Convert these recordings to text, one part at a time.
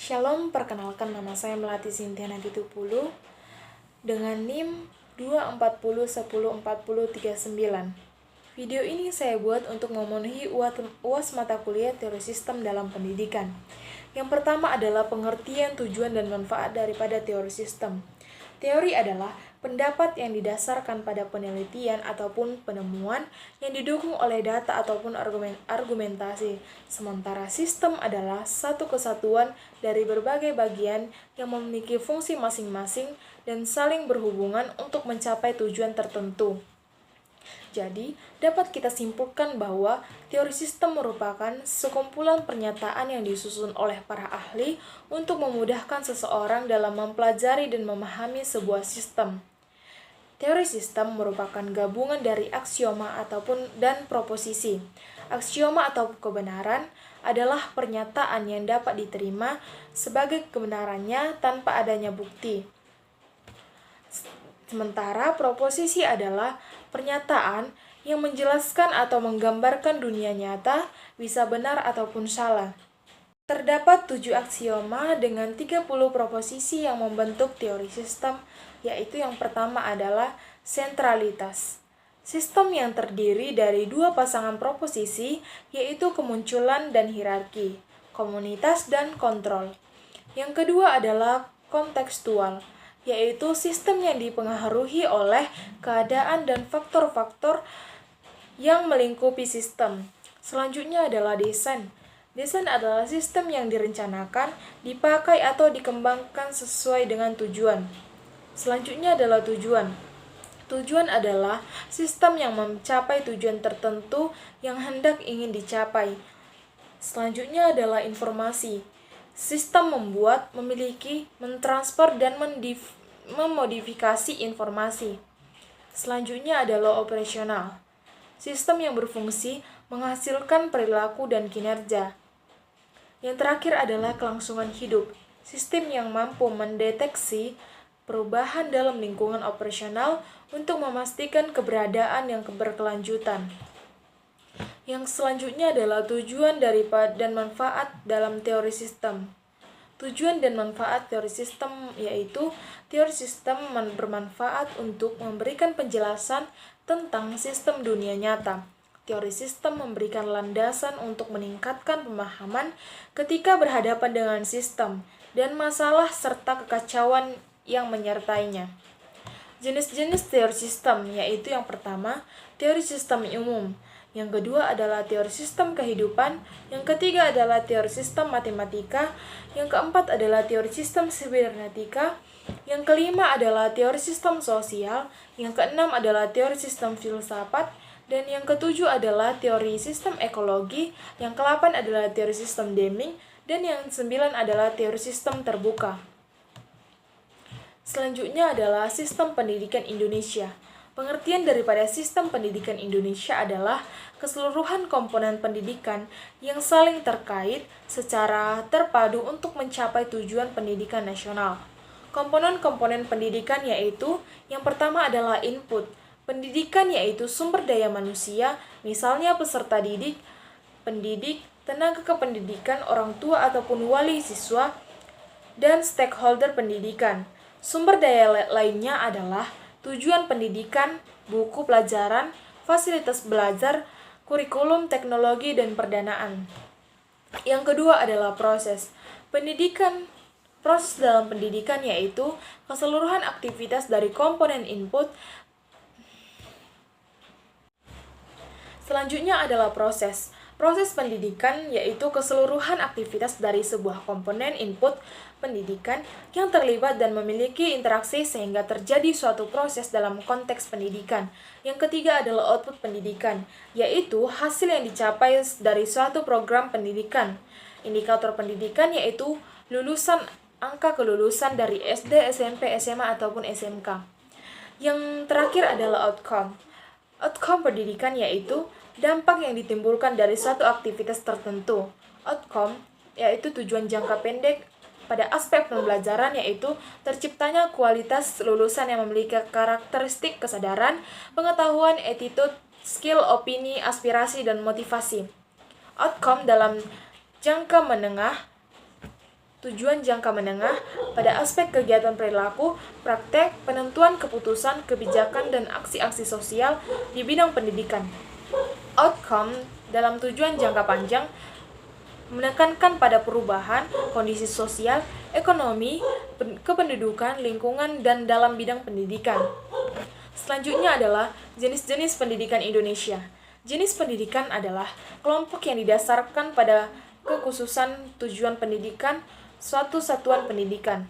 Shalom, perkenalkan nama saya Melati Sintiana Ditupulu dengan NIM 240104039. Video ini saya buat untuk memenuhi UAS mata kuliah teori sistem dalam pendidikan. Yang pertama adalah pengertian, tujuan, dan manfaat daripada teori sistem. Teori adalah pendapat yang didasarkan pada penelitian ataupun penemuan yang didukung oleh data ataupun argumentasi. Sementara sistem adalah satu kesatuan dari berbagai bagian yang memiliki fungsi masing-masing dan saling berhubungan untuk mencapai tujuan tertentu. Jadi, dapat kita simpulkan bahwa teori sistem merupakan sekumpulan pernyataan yang disusun oleh para ahli untuk memudahkan seseorang dalam mempelajari dan memahami sebuah sistem. Teori sistem merupakan gabungan dari aksioma dan proposisi. Aksioma atau kebenaran adalah pernyataan yang dapat diterima sebagai kebenarannya tanpa adanya bukti. Sementara proposisi adalah pernyataan yang menjelaskan atau menggambarkan dunia nyata, bisa benar ataupun salah. Terdapat 7 aksioma dengan 30 proposisi yang membentuk teori sistem, yaitu yang pertama adalah sentralitas. Sistem yang terdiri dari 2 pasangan proposisi, yaitu kemunculan dan hierarki, komunitas dan kontrol. Yang kedua adalah kontekstual, yaitu sistem yang dipengaruhi oleh keadaan dan faktor-faktor yang melingkupi sistem. Selanjutnya adalah desain. Desain adalah sistem yang direncanakan, dipakai atau dikembangkan sesuai dengan tujuan. Selanjutnya adalah tujuan. Tujuan adalah sistem yang mencapai tujuan tertentu yang hendak ingin dicapai. Selanjutnya adalah informasi. Sistem membuat, memiliki, mentransfer, dan memodifikasi informasi. Selanjutnya adalah operasional. Sistem yang berfungsi menghasilkan perilaku dan kinerja. Yang terakhir adalah kelangsungan hidup. Sistem yang mampu mendeteksi perubahan dalam lingkungan operasional untuk memastikan keberadaan yang berkelanjutan. Yang selanjutnya adalah tujuan dan manfaat dalam teori sistem. Tujuan dan manfaat teori sistem yaitu teori sistem bermanfaat untuk memberikan penjelasan tentang sistem dunia nyata. Teori sistem memberikan landasan untuk meningkatkan pemahaman ketika berhadapan dengan sistem dan masalah serta kekacauan yang menyertainya. Jenis-jenis teori sistem yaitu yang pertama, teori sistem umum. Yang kedua adalah teori sistem kehidupan, yang ketiga adalah teori sistem matematika, yang keempat adalah teori sistem sibernetika, yang kelima adalah teori sistem sosial, yang keenam adalah teori sistem filsafat, dan yang ketujuh adalah teori sistem ekologi, yang ke-8 adalah teori sistem Deming, dan yang 9 adalah teori sistem terbuka. Selanjutnya adalah sistem pendidikan Indonesia. Pengertian daripada sistem pendidikan Indonesia adalah keseluruhan komponen pendidikan yang saling terkait secara terpadu untuk mencapai tujuan pendidikan nasional. Komponen-komponen pendidikan yaitu yang pertama adalah input. Pendidikan yaitu sumber daya manusia, misalnya peserta didik, pendidik, tenaga kependidikan, orang tua ataupun wali siswa, dan stakeholder pendidikan. Sumber daya lainnya adalah tujuan pendidikan, buku pelajaran, fasilitas belajar, kurikulum, teknologi, dan perdanaan. Yang kedua adalah proses. Proses dalam pendidikan yaitu keseluruhan aktivitas dari komponen input. Selanjutnya adalah proses. Proses pendidikan yaitu keseluruhan aktivitas dari sebuah komponen input pendidikan yang terlibat dan memiliki interaksi sehingga terjadi suatu proses dalam konteks pendidikan. Yang ketiga adalah output pendidikan, yaitu hasil yang dicapai dari suatu program pendidikan. Indikator pendidikan yaitu angka kelulusan dari SD, SMP, SMA, ataupun SMK. Yang terakhir adalah outcome. Outcome pendidikan yaitu dampak yang ditimbulkan dari suatu aktivitas tertentu. Outcome yaitu tujuan jangka pendek pada aspek pembelajaran yaitu terciptanya kualitas lulusan yang memiliki karakteristik kesadaran, pengetahuan, attitude, skill, opini, aspirasi, dan motivasi. Outcome dalam jangka menengah tujuan jangka menengah pada aspek kegiatan perilaku, praktek, penentuan keputusan, kebijakan, dan aksi-aksi sosial di bidang pendidikan. Outcome dalam tujuan jangka panjang menekankan pada perubahan kondisi sosial, ekonomi, kependudukan, lingkungan, dan dalam bidang pendidikan. Selanjutnya adalah jenis-jenis pendidikan Indonesia. Jenis pendidikan adalah kelompok yang didasarkan pada kekhususan tujuan pendidikan suatu satuan pendidikan.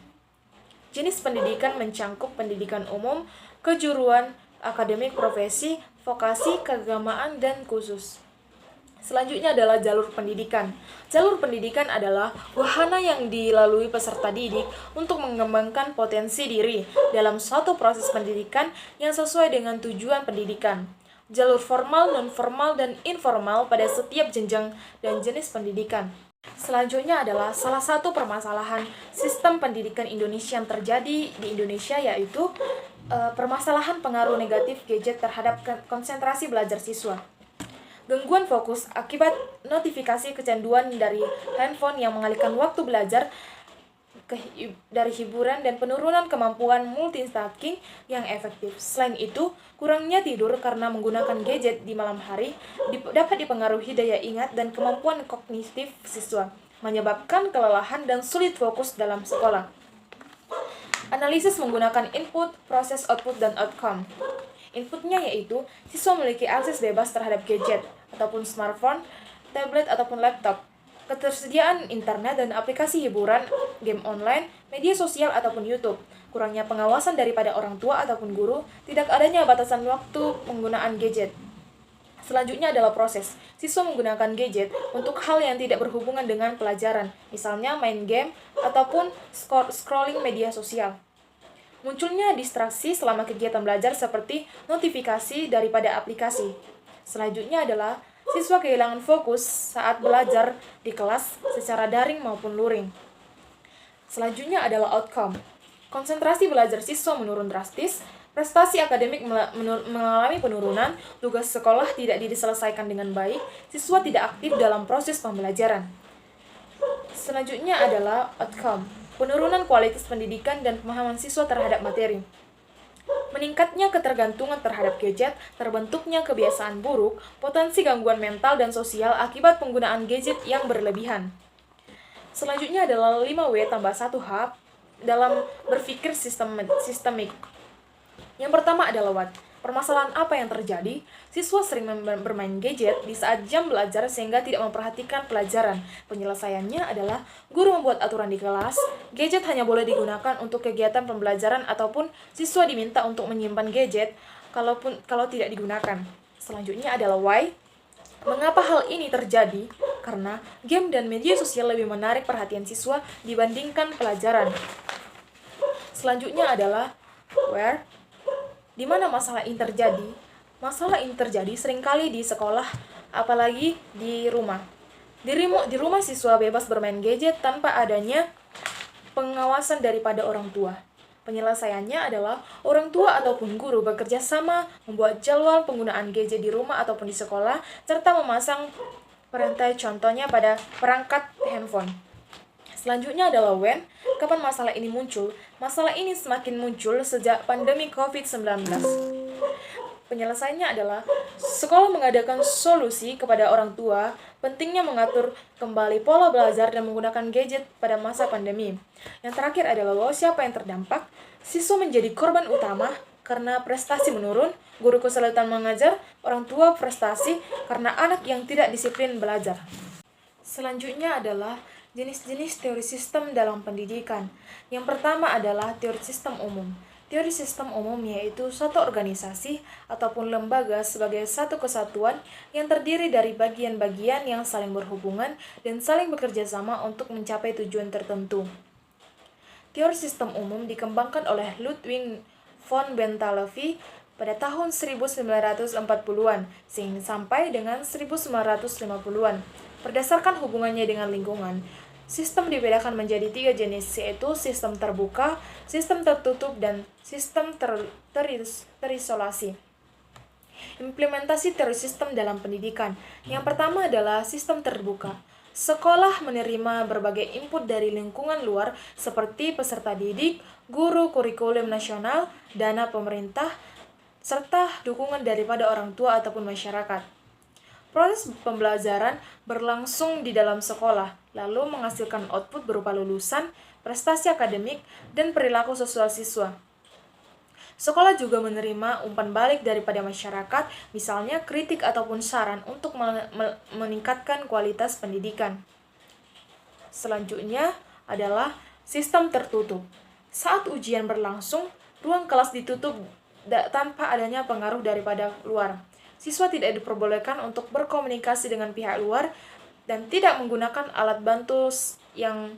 Jenis pendidikan mencangkup pendidikan umum, kejuruan, akademik, profesi, vokasi, keagamaan, dan khusus. Selanjutnya adalah jalur pendidikan. Jalur pendidikan adalah wahana yang dilalui peserta didik untuk mengembangkan potensi diri dalam suatu proses pendidikan yang sesuai dengan tujuan pendidikan. Jalur formal, non-formal, dan informal pada setiap jenjang dan jenis pendidikan. Selanjutnya adalah salah satu permasalahan sistem pendidikan Indonesia yang terjadi di Indonesia, yaitu permasalahan pengaruh negatif gadget terhadap konsentrasi belajar siswa. Gangguan fokus akibat notifikasi kecanduan dari handphone yang mengalihkan waktu belajar dari hiburan dan penurunan kemampuan multitasking yang efektif. Selain itu, kurangnya tidur karena menggunakan gadget di malam hari dapat dipengaruhi daya ingat dan kemampuan kognitif siswa, menyebabkan kelelahan dan sulit fokus dalam sekolah. Analisis menggunakan input, proses, output, dan outcome. Inputnya yaitu siswa memiliki akses bebas terhadap gadget ataupun smartphone, tablet, ataupun laptop, ketersediaan internet dan aplikasi hiburan, game online, media sosial, ataupun YouTube, kurangnya pengawasan daripada orang tua ataupun guru, tidak adanya batasan waktu penggunaan gadget. Selanjutnya adalah proses. Siswa menggunakan gadget untuk hal yang tidak berhubungan dengan pelajaran, misalnya main game ataupun scrolling media sosial. Munculnya distraksi selama kegiatan belajar seperti notifikasi daripada aplikasi. Selanjutnya adalah siswa kehilangan fokus saat belajar di kelas secara daring maupun luring. Selanjutnya adalah outcome. Konsentrasi belajar siswa menurun drastis, prestasi akademik mengalami penurunan, tugas sekolah tidak diselesaikan dengan baik, siswa tidak aktif dalam proses pembelajaran. Selanjutnya adalah outcome. Penurunan kualitas pendidikan dan pemahaman siswa terhadap materi. Meningkatnya ketergantungan terhadap gadget, terbentuknya kebiasaan buruk, potensi gangguan mental dan sosial akibat penggunaan gadget yang berlebihan. Selanjutnya adalah 5W tambah 1H dalam berpikir sistemik. Yang pertama adalah what. Permasalahan apa yang terjadi? Siswa sering bermain gadget di saat jam belajar sehingga tidak memperhatikan pelajaran. Penyelesaiannya adalah guru membuat aturan di kelas, gadget hanya boleh digunakan untuk kegiatan pembelajaran ataupun siswa diminta untuk menyimpan gadget kalau tidak digunakan. Selanjutnya adalah why. Mengapa hal ini terjadi? Karena game dan media sosial lebih menarik perhatian siswa dibandingkan pelajaran. Selanjutnya adalah where. Di mana masalah ini terjadi? Masalah ini terjadi seringkali di sekolah, apalagi di rumah. Di rumah siswa bebas bermain gadget tanpa adanya pengawasan daripada orang tua. Penyelesaiannya adalah orang tua ataupun guru bekerja sama membuat jadwal penggunaan gadget di rumah ataupun di sekolah, serta memasang perantai contohnya pada perangkat handphone. Selanjutnya adalah when. Kapan masalah ini muncul? Masalah ini semakin muncul sejak pandemi COVID-19. Penyelesaiannya adalah sekolah mengadakan solusi kepada orang tua, pentingnya mengatur kembali pola belajar dan menggunakan gadget pada masa pandemi. Yang terakhir adalah siapa yang terdampak? Siswa menjadi korban utama karena prestasi menurun, guru kesulitan mengajar, orang tua frustasi karena anak yang tidak disiplin belajar. Selanjutnya adalah jenis-jenis teori sistem dalam pendidikan. Yang pertama adalah teori sistem umum. Teori sistem umum yaitu suatu organisasi ataupun lembaga sebagai satu kesatuan yang terdiri dari bagian-bagian yang saling berhubungan dan saling bekerja sama untuk mencapai tujuan tertentu. Teori sistem umum dikembangkan oleh Ludwig von Bentalvi pada tahun 1940-an sampai dengan 1950-an. Berdasarkan hubungannya dengan lingkungan, sistem dibedakan menjadi 3 jenis, yaitu sistem terbuka, sistem tertutup, dan sistem terisolasi. Implementasi teori sistem dalam pendidikan. Yang pertama adalah sistem terbuka. Sekolah menerima berbagai input dari lingkungan luar seperti peserta didik, guru, kurikulum nasional, dana pemerintah, serta dukungan daripada orang tua ataupun masyarakat. Proses pembelajaran berlangsung di dalam sekolah, lalu menghasilkan output berupa lulusan, prestasi akademik, dan perilaku sosial siswa. Sekolah juga menerima umpan balik daripada masyarakat, misalnya kritik ataupun saran untuk meningkatkan kualitas pendidikan. Selanjutnya adalah sistem tertutup. Saat ujian berlangsung, ruang kelas ditutup tanpa adanya pengaruh daripada luar. Siswa tidak diperbolehkan untuk berkomunikasi dengan pihak luar dan tidak menggunakan alat bantu yang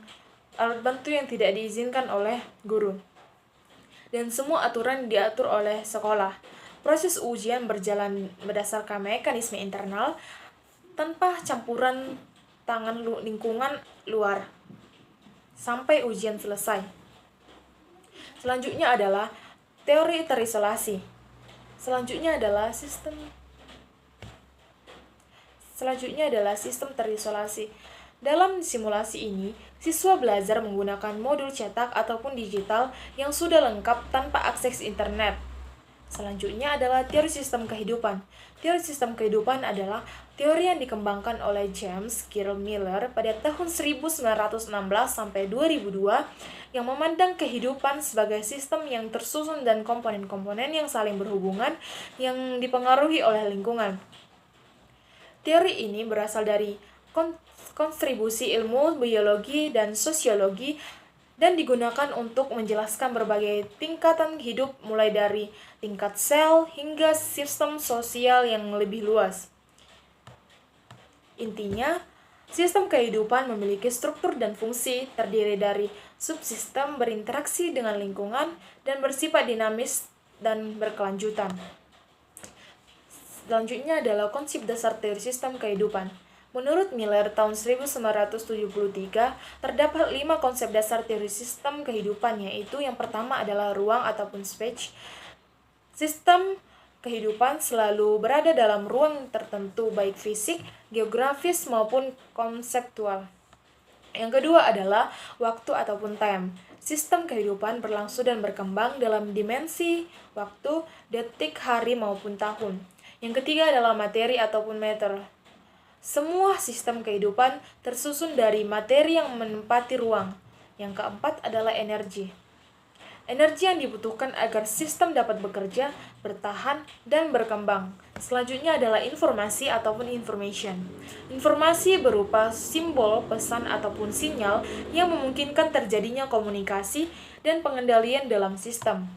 tidak diizinkan oleh guru. Dan semua aturan diatur oleh sekolah. Proses ujian berjalan berdasarkan mekanisme internal tanpa campuran tangan lingkungan luar sampai ujian selesai. Selanjutnya adalah teori terisolasi. Selanjutnya adalah sistem terisolasi. Dalam simulasi ini, siswa belajar menggunakan modul cetak ataupun digital yang sudah lengkap tanpa akses internet. Selanjutnya adalah teori sistem kehidupan. Teori sistem kehidupan adalah teori yang dikembangkan oleh James Clerk Miller pada tahun 1916 sampai 2002 yang memandang kehidupan sebagai sistem yang tersusun dan komponen-komponen yang saling berhubungan yang dipengaruhi oleh lingkungan. Teori ini berasal dari kontribusi ilmu biologi dan sosiologi dan digunakan untuk menjelaskan berbagai tingkatan hidup mulai dari tingkat sel hingga sistem sosial yang lebih luas. Intinya, sistem kehidupan memiliki struktur dan fungsi terdiri dari subsistem berinteraksi dengan lingkungan dan bersifat dinamis dan berkelanjutan. Selanjutnya adalah konsep dasar teori sistem kehidupan. Menurut Miller tahun 1973, terdapat 5 konsep dasar teori sistem kehidupan, yaitu yang pertama adalah ruang ataupun space. Sistem kehidupan selalu berada dalam ruang tertentu baik fisik, geografis maupun konseptual. Yang kedua adalah waktu ataupun time. Sistem kehidupan berlangsung dan berkembang dalam dimensi waktu, detik, hari maupun tahun. Yang ketiga adalah materi ataupun matter. Semua sistem kehidupan tersusun dari materi yang menempati ruang. Yang keempat adalah energi. Energi yang dibutuhkan agar sistem dapat bekerja, bertahan, dan berkembang. Selanjutnya adalah informasi ataupun information. Informasi berupa simbol, pesan, ataupun sinyal yang memungkinkan terjadinya komunikasi dan pengendalian dalam sistem.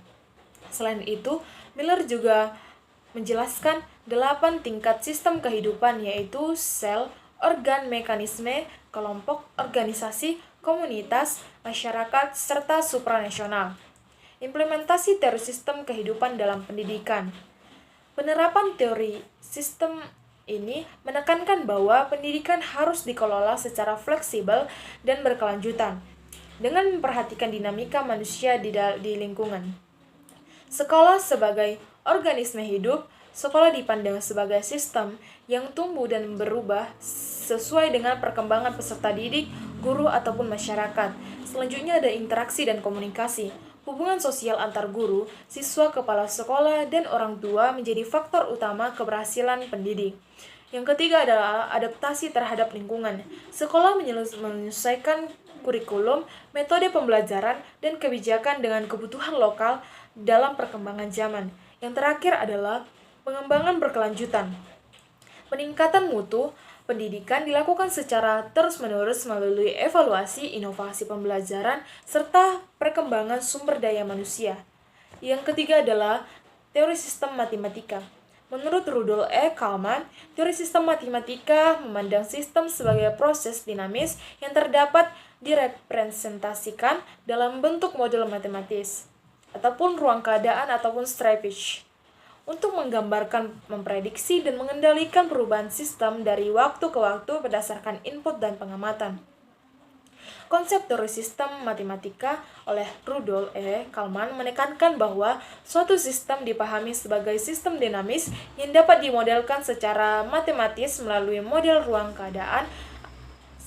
Selain itu, Miller juga menjelaskan 8 tingkat sistem kehidupan, yaitu sel, organ, mekanisme, kelompok, organisasi, komunitas, masyarakat, serta supranasional. Implementasi teori sistem kehidupan dalam pendidikan. Penerapan teori sistem ini menekankan bahwa pendidikan harus dikelola secara fleksibel dan berkelanjutan, dengan memperhatikan dinamika manusia di lingkungan. Sekolah sebagai organisme hidup, sekolah dipandang sebagai sistem yang tumbuh dan berubah sesuai dengan perkembangan peserta didik, guru, ataupun masyarakat. Selanjutnya ada interaksi dan komunikasi. Hubungan sosial antar guru, siswa, kepala sekolah, dan orang tua menjadi faktor utama keberhasilan pendidik. Yang ketiga adalah adaptasi terhadap lingkungan. Sekolah menyesuaikan kurikulum, metode pembelajaran, dan kebijakan dengan kebutuhan lokal dalam perkembangan zaman. Yang terakhir adalah pengembangan berkelanjutan. Peningkatan mutu pendidikan dilakukan secara terus-menerus melalui evaluasi, inovasi pembelajaran, serta perkembangan sumber daya manusia. Yang ketiga adalah teori sistem matematika. Menurut Rudolf E. Kalman, teori sistem matematika memandang sistem sebagai proses dinamis yang dapat direpresentasikan dalam bentuk model matematis, ataupun ruang keadaan ataupun strategy, untuk menggambarkan, memprediksi, dan mengendalikan perubahan sistem dari waktu ke waktu berdasarkan input dan pengamatan. Konsep teori sistem matematika oleh Rudolf E. Kalman menekankan bahwa suatu sistem dipahami sebagai sistem dinamis yang dapat dimodelkan secara matematis melalui model ruang keadaan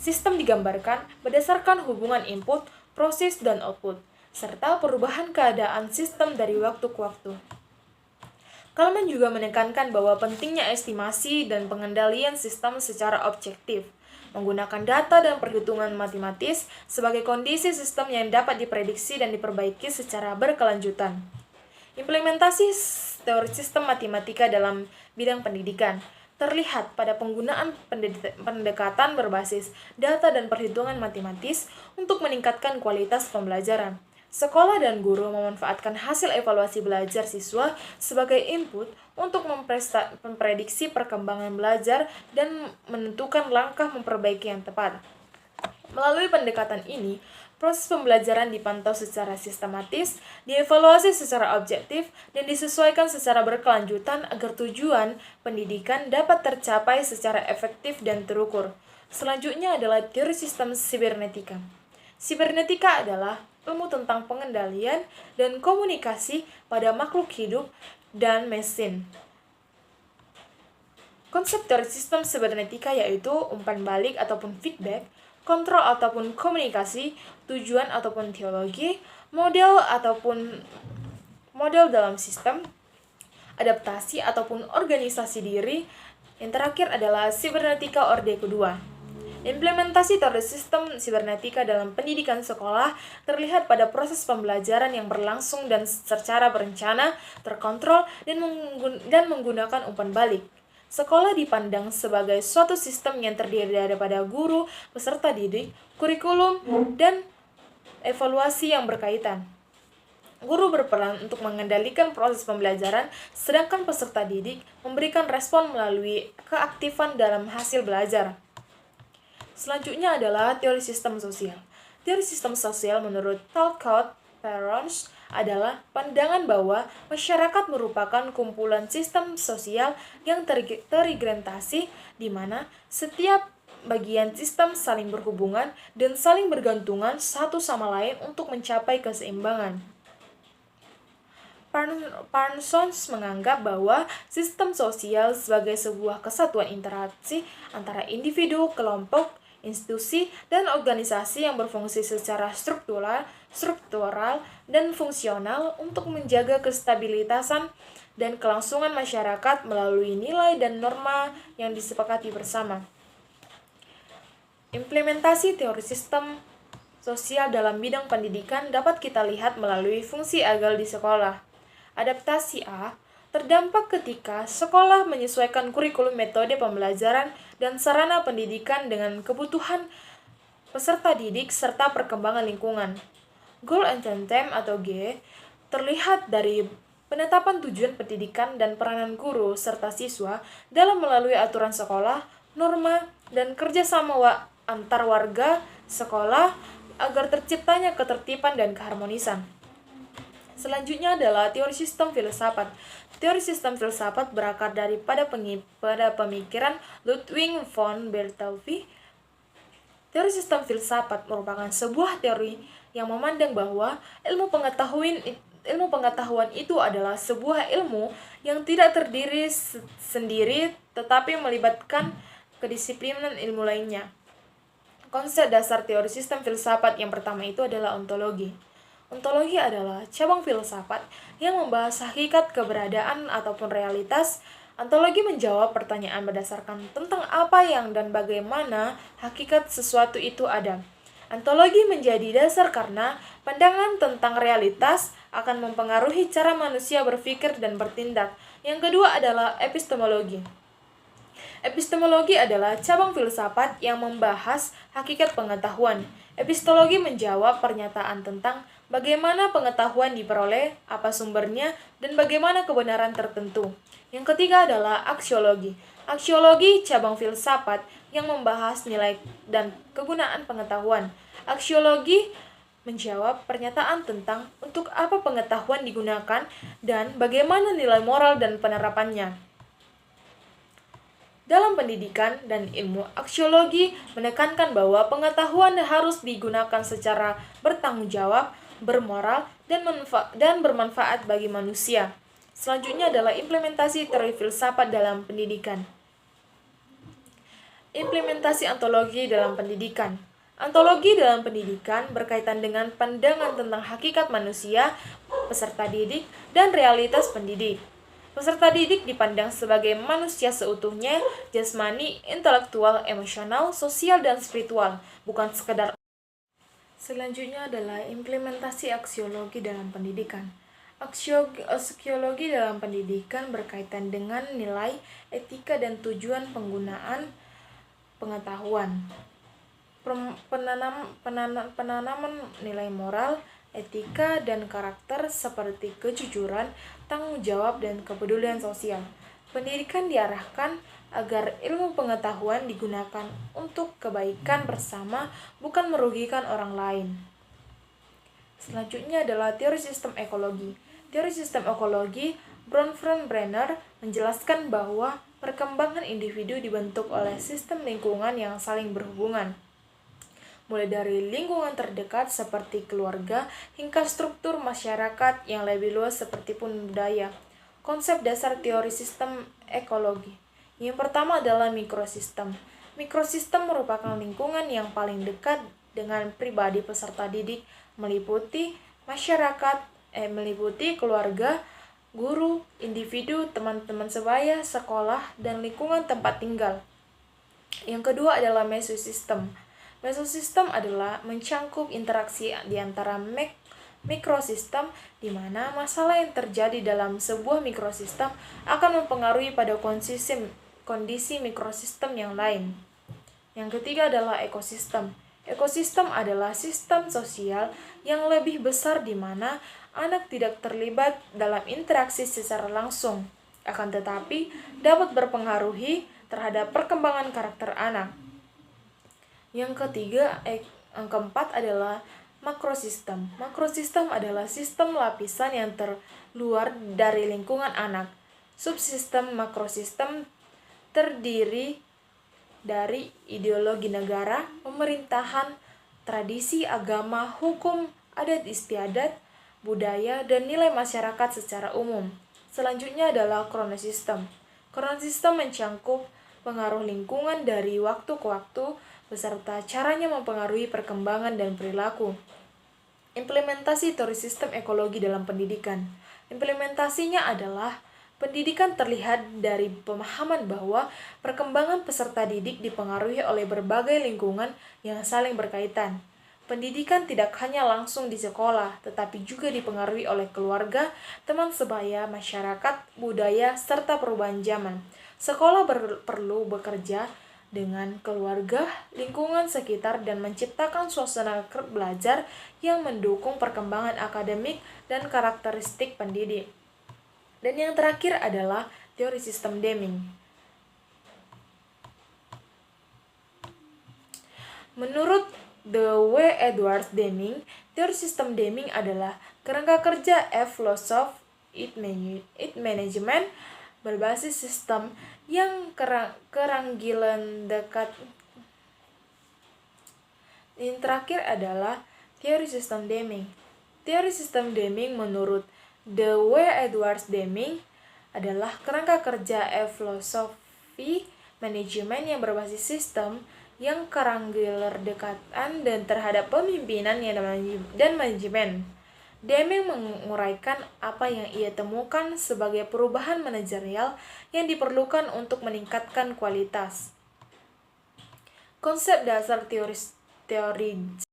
Sistem digambarkan berdasarkan hubungan input, proses, dan output, serta perubahan keadaan sistem dari waktu ke waktu. Kahneman juga menekankan bahwa pentingnya estimasi dan pengendalian sistem secara objektif, menggunakan data dan perhitungan matematis sebagai kondisi sistem yang dapat diprediksi dan diperbaiki secara berkelanjutan. Implementasi teori sistem matematika dalam bidang pendidikan terlihat pada penggunaan pendekatan berbasis data dan perhitungan matematis untuk meningkatkan kualitas pembelajaran. Sekolah dan guru memanfaatkan hasil evaluasi belajar siswa sebagai input untuk memprediksi perkembangan belajar dan menentukan langkah memperbaiki yang tepat. Melalui pendekatan ini, proses pembelajaran dipantau secara sistematis, dievaluasi secara objektif, dan disesuaikan secara berkelanjutan agar tujuan pendidikan dapat tercapai secara efektif dan terukur. Selanjutnya adalah teori sistem sibernetika. Sibernetika adalah ilmu tentang pengendalian dan komunikasi pada makhluk hidup dan mesin. Konsep teori sistem sibernetika yaitu umpan balik ataupun feedback, kontrol ataupun komunikasi, tujuan ataupun teologi, model dalam sistem, adaptasi ataupun organisasi diri. Yang terakhir adalah sibernetika orde kedua. Implementasi teori sistem sibernetika dalam pendidikan sekolah terlihat pada proses pembelajaran yang berlangsung dan secara berencana, terkontrol, dan menggunakan umpan balik. Sekolah dipandang sebagai suatu sistem yang terdiri daripada guru, peserta didik, kurikulum, dan evaluasi yang berkaitan. Guru berperan untuk mengendalikan proses pembelajaran, sedangkan peserta didik memberikan respon melalui keaktifan dalam hasil belajar. Selanjutnya adalah teori sistem sosial. Teori sistem sosial menurut Talcott Perrons adalah pandangan bahwa masyarakat merupakan kumpulan sistem sosial yang terintegrasi di mana setiap bagian sistem saling berhubungan dan saling bergantungan satu sama lain untuk mencapai keseimbangan. Parsons menganggap bahwa sistem sosial sebagai sebuah kesatuan interaksi antara individu, kelompok, institusi, dan organisasi yang berfungsi secara struktural dan fungsional untuk menjaga kestabilitasan dan kelangsungan masyarakat melalui nilai dan norma yang disepakati bersama. Implementasi teori sistem sosial dalam bidang pendidikan dapat kita lihat melalui fungsi AGAL di sekolah. Adaptasi A terdampak ketika sekolah menyesuaikan kurikulum, metode pembelajaran, dan sarana pendidikan dengan kebutuhan peserta didik serta perkembangan lingkungan. Goal and Theme atau G terlihat dari penetapan tujuan pendidikan dan peranan guru serta siswa dalam melalui aturan sekolah, norma, dan kerjasama antar warga sekolah agar terciptanya ketertiban dan keharmonisan. Selanjutnya adalah teori sistem filsafat. Teori sistem filsafat berakar pada pemikiran Ludwig von Bartholdy. Teori sistem filsafat merupakan sebuah teori yang memandang bahwa ilmu pengetahuan itu adalah sebuah ilmu yang tidak terdiri sendiri tetapi melibatkan kedisiplinan ilmu lainnya. Konsep dasar teori sistem filsafat yang pertama itu adalah ontologi. Ontologi adalah cabang filsafat yang membahas hakikat keberadaan ataupun realitas. Ontologi menjawab pertanyaan berdasarkan tentang apa yang dan bagaimana hakikat sesuatu itu ada. Ontologi menjadi dasar karena pandangan tentang realitas akan mempengaruhi cara manusia berpikir dan bertindak. Yang kedua adalah epistemologi. Epistemologi adalah cabang filsafat yang membahas hakikat pengetahuan. Epistologi menjawab pernyataan tentang bagaimana pengetahuan diperoleh, apa sumbernya, dan bagaimana kebenaran tertentu. Yang ketiga adalah aksiologi. Aksiologi cabang filsafat yang membahas nilai dan kegunaan pengetahuan. Aksiologi menjawab pernyataan tentang untuk apa pengetahuan digunakan dan bagaimana nilai moral dan penerapannya. Dalam pendidikan dan ilmu, aksiologi menekankan bahwa pengetahuan harus digunakan secara bertanggung jawab, bermoral, dan bermanfaat bagi manusia. Selanjutnya adalah implementasi teori filsafat dalam pendidikan. Implementasi ontologi dalam pendidikan. Ontologi dalam pendidikan berkaitan dengan pandangan tentang hakikat manusia, peserta didik, dan realitas pendidik. Peserta didik dipandang sebagai manusia seutuhnya, jasmani, intelektual, emosional, sosial, dan spiritual, bukan sekedar. Selanjutnya adalah implementasi aksiologi dalam pendidikan. Aksiologi dalam pendidikan berkaitan dengan nilai, etika, dan tujuan penggunaan pengetahuan. Penanaman nilai moral, etika, dan karakter seperti kejujuran, tanggung jawab, dan kepedulian sosial. Pendidikan diarahkan agar ilmu pengetahuan digunakan untuk kebaikan bersama, bukan merugikan orang lain. Selanjutnya adalah teori sistem ekologi. Teori sistem ekologi, Bronfenbrenner menjelaskan bahwa perkembangan individu dibentuk oleh sistem lingkungan yang saling berhubungan, mulai dari lingkungan terdekat seperti keluarga hingga struktur masyarakat yang lebih luas seperti pun budaya. Konsep dasar teori sistem ekologi. Yang pertama adalah mikrosistem. Mikrosistem merupakan lingkungan yang paling dekat dengan pribadi peserta didik, meliputi meliputi keluarga, guru, individu, teman-teman sebaya, sekolah, dan lingkungan tempat tinggal. Yang kedua adalah mesosistem. Mesosistem adalah mencangkup interaksi di antara mikrosistem, di mana masalah yang terjadi dalam sebuah mikrosistem akan mempengaruhi pada kondisi mikrosistem yang lain. Yang ketiga adalah ekosistem. Ekosistem adalah sistem sosial yang lebih besar di mana anak tidak terlibat dalam interaksi secara langsung, akan tetapi dapat berpengaruhi terhadap perkembangan karakter anak. Yang keempat adalah makrosistem. Makrosistem adalah sistem lapisan yang terluar dari lingkungan anak. Subsistem makrosistem terdiri dari ideologi negara, pemerintahan, tradisi, agama, hukum, adat istiadat, budaya, dan nilai masyarakat secara umum. Selanjutnya adalah kronosistem. Kronosistem mencangkup pengaruh lingkungan dari waktu ke waktu, beserta caranya mempengaruhi perkembangan dan perilaku. Implementasi teori sistem ekologi dalam pendidikan. Implementasinya adalah pendidikan terlihat dari pemahaman bahwa perkembangan peserta didik dipengaruhi oleh berbagai lingkungan yang saling berkaitan. Pendidikan tidak hanya langsung di sekolah, tetapi juga dipengaruhi oleh keluarga, teman sebaya, masyarakat, budaya, serta perubahan zaman. Sekolah perlu bekerja dengan keluarga, lingkungan sekitar, dan menciptakan suasana belajar yang mendukung perkembangan akademik dan karakteristik pendidik. Dan yang terakhir adalah teori sistem Deming. Menurut W. Edwards Deming, teori sistem Deming adalah kerangka kerja philosophy it management berbasis sistem yang keranggilan dekat. Yang terakhir adalah teori sistem Deming. Teori sistem Deming menurut W. Edwards Deming adalah kerangka kerja philosophy manajemen yang berbasis sistem yang keranggilan dekatan dan terhadap pemimpinan dan manajemen. Deming menguraikan apa yang ia temukan sebagai perubahan manajerial yang diperlukan untuk meningkatkan kualitas. Konsep dasar teori